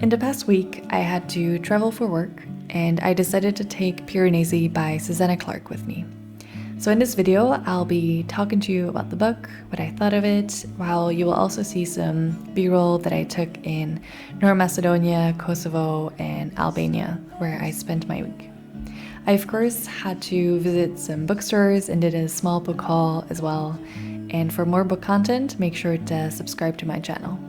In the past week, I had to travel for work, and I decided to take Piranesi by Susanna Clarke with me. So in this video, I'll be talking to you about the book, what I thought of it, while you will also see some B-roll that I took in North Macedonia, Kosovo, and Albania, where I spent my week. I of course had to visit some bookstores and did a small book haul as well. And for more book content, make sure to subscribe to my channel.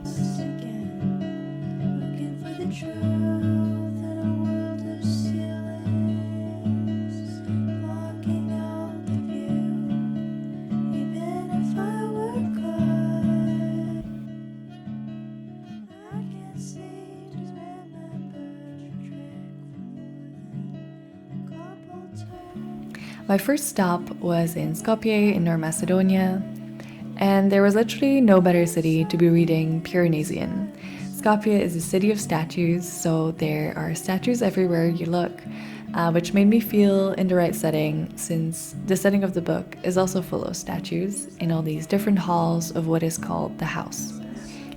My first stop was in Skopje in North Macedonia, and there was literally no better city to be reading Piranesi in. Skopje is a city of statues, so there are statues everywhere you look, which made me feel in the right setting, since the setting of the book is also full of statues in all these different halls of what is called the house.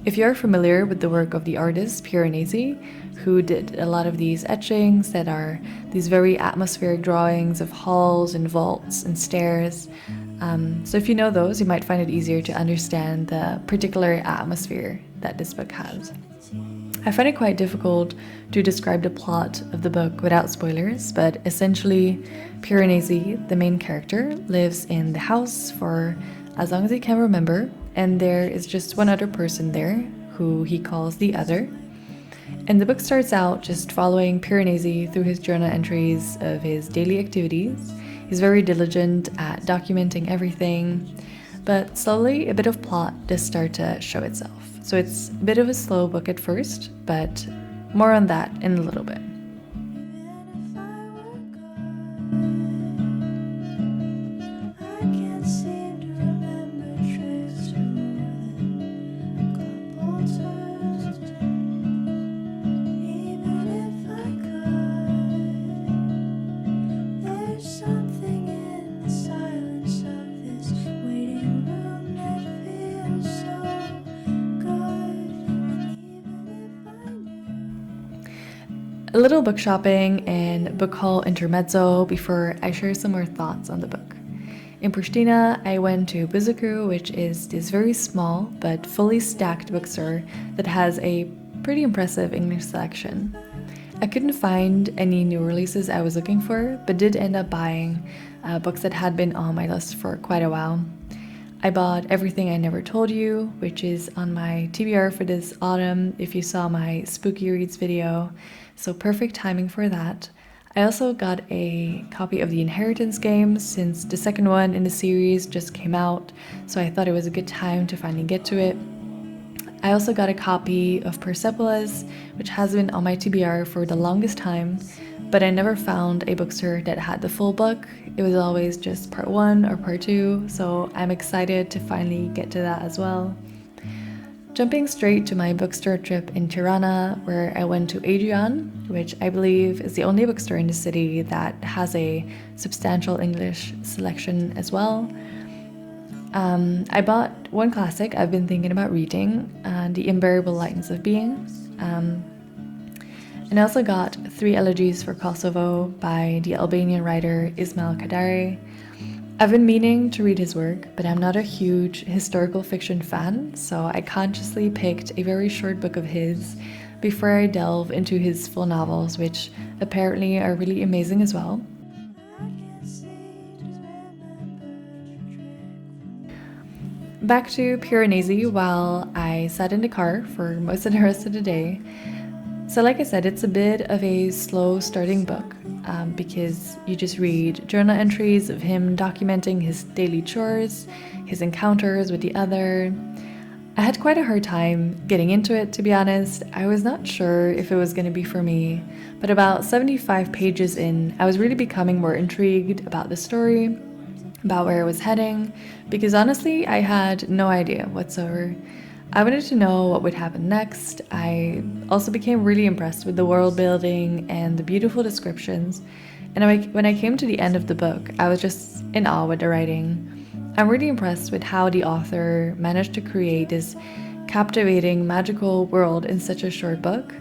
If you're familiar with the work of the artist Piranesi, who did a lot of these etchings that are these very atmospheric drawings of halls and vaults and stairs, so if you know those, you might find it easier to understand the particular atmosphere that this book has. I find it quite difficult to describe the plot of the book without spoilers, but essentially Piranesi, the main character, lives in the house for as long as he can remember, and there is just one other person there who he calls the other. And the book starts out just following Piranesi through his journal entries of his daily activities. He's very diligent at documenting everything, but slowly a bit of plot does start to show itself. So it's a bit of a slow book at first, but more on that in a little bit. A little book shopping and book haul intermezzo before I share some more thoughts on the book. In Pristina, I went to Bookish, which is this very small but fully stacked bookstore that has a pretty impressive English selection. I couldn't find any new releases I was looking for, but did end up buying books that had been on my list for quite a while. I bought Everything I Never Told You, which is on my TBR for this autumn if you saw my Spooky Reads video, so perfect timing for that. I also got a copy of the Inheritance games since the second one in the series just came out, so I thought it was a good time to finally get to it. I also got a copy of Persepolis, which has been on my TBR for the longest time, but I never found a bookstore that had the full book. It was always just part 1 or part 2, so I'm excited to finally get to that as well. Jumping straight to my bookstore trip in Tirana, where I went to Adrian, which I believe is the only bookstore in the city that has a substantial English selection as well. I bought one classic I've been thinking about reading, The Unbearable Lightness of Being. And I also got 3 Elegies for Kosovo by the Albanian writer Ismail Kadare. I've been meaning to read his work, but I'm not a huge historical fiction fan, so I consciously picked a very short book of his before I delve into his full novels, which apparently are really amazing as well. Back to Piranesi while I sat in the car for most of the rest of the day. So like I said, it's a bit of a slow starting book because you just read journal entries of him documenting his daily chores, his encounters with the other. I had quite a hard time getting into it, to be honest. I was not sure if it was going to be for me, but about 75 pages in, I was really becoming more intrigued about the story, about where it was heading, because honestly, I had no idea whatsoever. I wanted to know what would happen next. I also became really impressed with the world building and the beautiful descriptions. And when I came to the end of the book, I was just in awe with the writing. I'm really impressed with how the author managed to create this captivating, magical world in such a short book.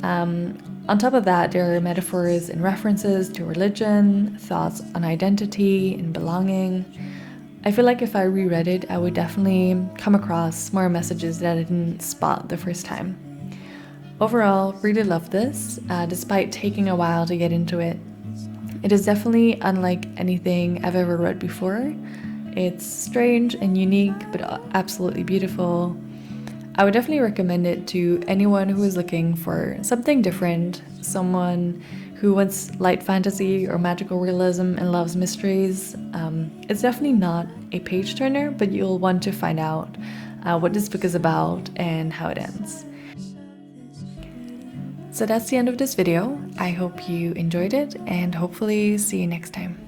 On top of that, there are metaphors and references to religion, thoughts on identity and belonging. I feel like if I reread it, I would definitely come across more messages that I didn't spot the first time. Overall, really love this, despite taking a while to get into it. It is definitely unlike anything I've ever read before. It's strange and unique, but absolutely beautiful. I would definitely recommend it to anyone who is looking for something different, someone who wants light fantasy or magical realism and loves mysteries. It's definitely not a page turner, but you'll want to find out what this book is about and how it ends. So that's the end of this video. I hope you enjoyed it and hopefully see you next time.